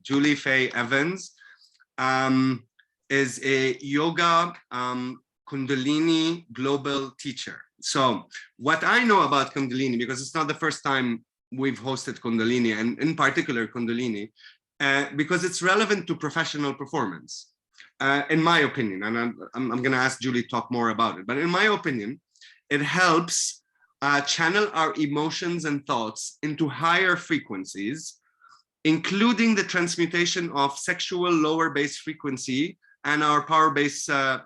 Julie Faye Evans, is a yoga Kundalini global teacher. So what I know about Kundalini, because it's not the first time we've hosted Kundalini, and in particular Kundalini, because it's relevant to professional performance, in my opinion, and I'm going to ask Julie to talk more about it, but in my opinion, it helps channel our emotions and thoughts into higher frequencies, including the transmutation of sexual lower bass frequency and our power bass, to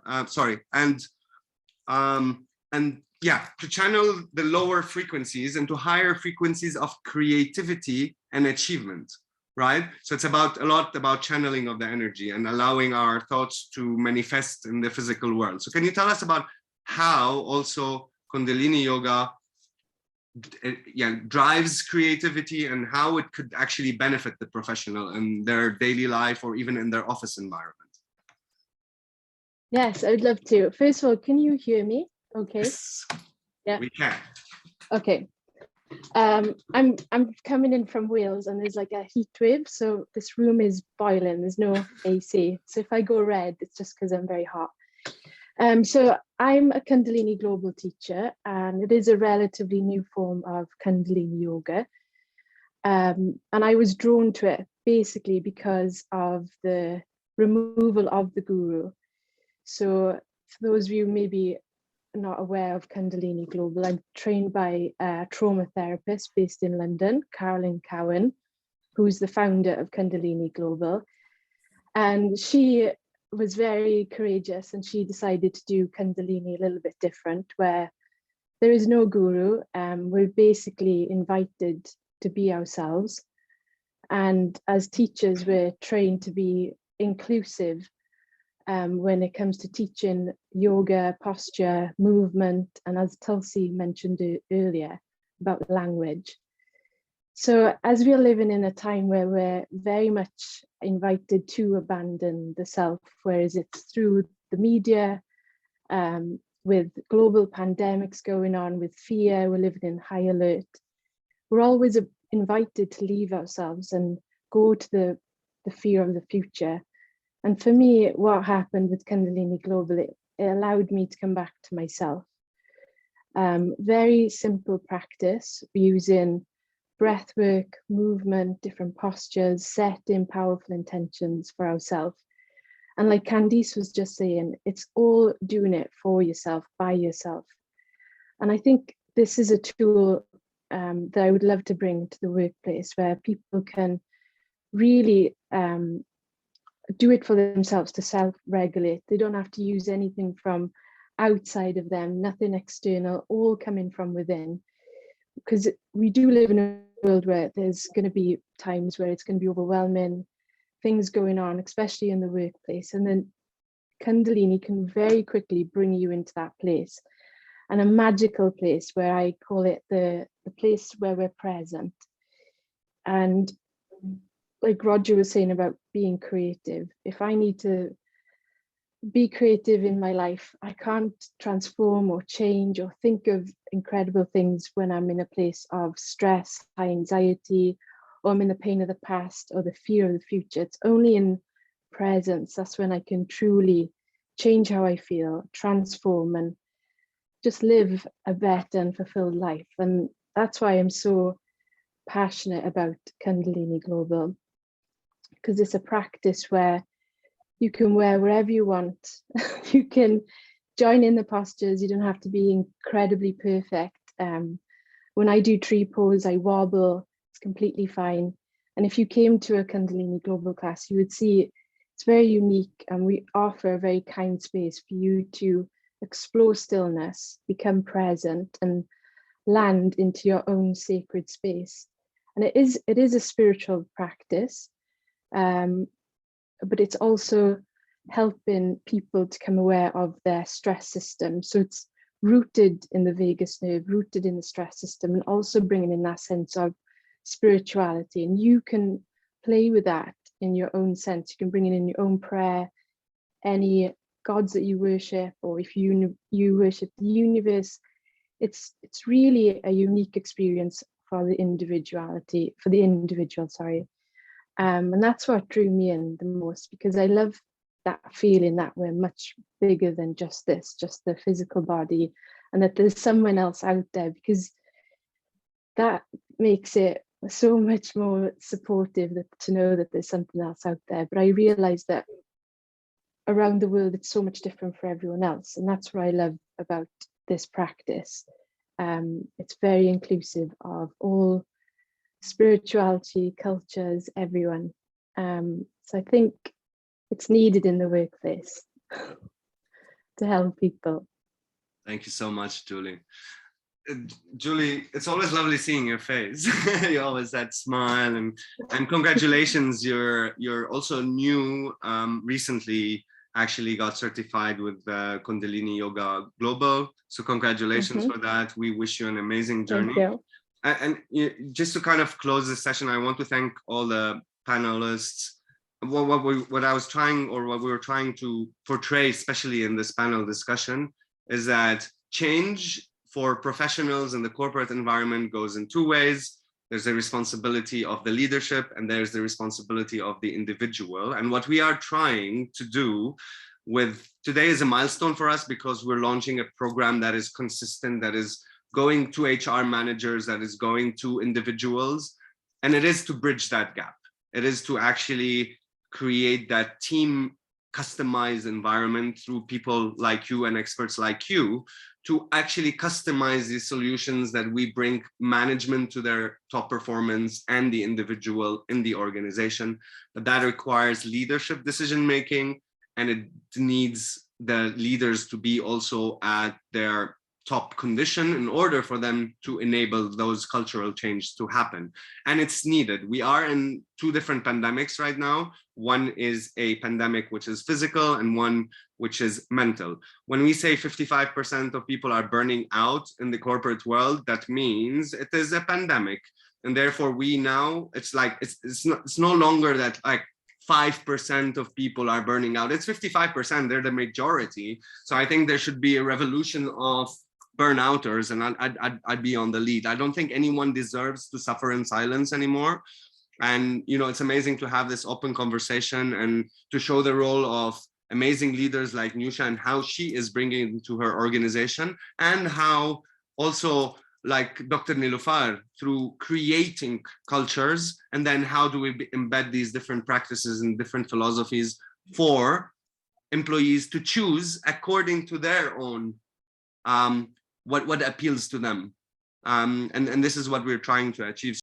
channel the lower frequencies into higher frequencies of creativity and achievement, right? So it's a lot about channeling of the energy and allowing our thoughts to manifest in the physical world. So can you tell us about how also Kundalini yoga drives creativity and how it could actually benefit the professional in their daily life or even in their office environment? Yes, I would love to. First of all, can you hear me? Okay. Yes, yeah, we can. Okay. I'm coming in from Wales and there's like a heat wave, so this room is boiling. There's no AC, so if I go red, it's just because I'm very hot. So I'm a Kundalini global teacher, and it is a relatively new form of Kundalini yoga. And I was drawn to it basically because of the removal of the guru. So for those of you maybe not aware of Kundalini Global, I'm trained by a trauma therapist based in London, Carolyn Cowan, who's the founder of Kundalini Global. And she was very courageous and she decided to do Kundalini a little bit different, where there is no guru. We're basically invited to be ourselves. And as teachers, we're trained to be inclusive when it comes to teaching yoga, posture, movement, and as Tulsi mentioned earlier, about language. So as we're living in a time where we're very much invited to abandon the self, whereas it's through the media, with global pandemics going on, with fear, we're living in high alert. We're always invited to leave ourselves and go to the fear of the future. And for me, what happened with Kundalini Global, it allowed me to come back to myself. Very simple practice using breath work, movement, different postures, setting powerful intentions for ourselves. And like Candice was just saying, it's all doing it for yourself, by yourself. And I think this is a tool that I would love to bring to the workplace, where people can really do it for themselves to self-regulate. They don't have to use anything from outside of them, nothing external, all coming from within. Because we do live in a world where there's going to be times where it's going to be overwhelming, things going on, especially in the workplace. And then Kundalini can very quickly bring you into that place, and a magical place where I call it the place where we're present. And like Roger was saying about being creative, if I need to be creative in my life, I can't transform or change or think of incredible things when I'm in a place of stress, high anxiety, or I'm in the pain of the past or the fear of the future. It's only in presence that's when I can truly change how I feel, transform, and just live a better and fulfilled life. And that's why I'm so passionate about Kundalini Global, because it's a practice where you can wear wherever you want. You can join in the postures. You don't have to be incredibly perfect. When I do tree pose, I wobble. It's completely fine. And if you came to a Kundalini Global class, you would see it's very unique, and we offer a very kind space for you to explore stillness, become present, and land into your own sacred space. And it is a spiritual practice, but it's also helping people to become aware of their stress system. So it's rooted in the vagus nerve, rooted in the stress system, and also bringing in that sense of spirituality. And you can play with that in your own sense. You can bring it in your own prayer, any gods that you worship, or if you worship the universe. It's really a unique experience for the individual, sorry. And that's what drew me in the most, because I love that feeling that we're much bigger than just this, just the physical body, and that there's someone else out there, because that makes it so much more supportive to know that there's something else out there. But I realized that around the world, it's so much different for everyone else. And that's what I love about this practice. It's very inclusive of all spirituality, cultures, everyone. So I think it's needed in the workplace to help people. Thank you so much, Julie. Julie, it's always lovely seeing your face. You always that smile, and congratulations. You're also new, recently actually got certified with Kundalini Yoga Global. So congratulations for that. We wish you an amazing journey. Thank you. And just to kind of close this session, I want to thank all the panelists. What we were trying to portray, especially in this panel discussion, is that change for professionals in the corporate environment goes in two ways. There's the responsibility of the leadership, and there's the responsibility of the individual. And what we are trying to do with today is a milestone for us, because we're launching a program that is consistent, that is going to HR managers, that is going to individuals. And it is to bridge that gap. It is to actually create that team customized environment through people like you and experts like you, to actually customize these solutions that we bring management to their top performance and the individual in the organization. But that requires leadership decision-making, and it needs the leaders to be also at their top condition in order for them to enable those cultural changes to happen. And it's needed. We are in two different pandemics right now. One is a pandemic which is physical, and one which is mental. When we say 55% of people are burning out in the corporate world, that means it is a pandemic. And therefore we now, it's like, it's no longer that like 5% of people are burning out. It's 55%, they're the majority. So I think there should be a revolution of burnouters, and I'd be on the lead. I don't think anyone deserves to suffer in silence anymore. And, you know, it's amazing to have this open conversation and to show the role of amazing leaders like Nusha and how she is bringing it to her organization, and how also like Dr. Nilufar, through creating cultures, and then how do we embed these different practices and different philosophies for employees to choose according to their own what appeals to them. And this is what we're trying to achieve.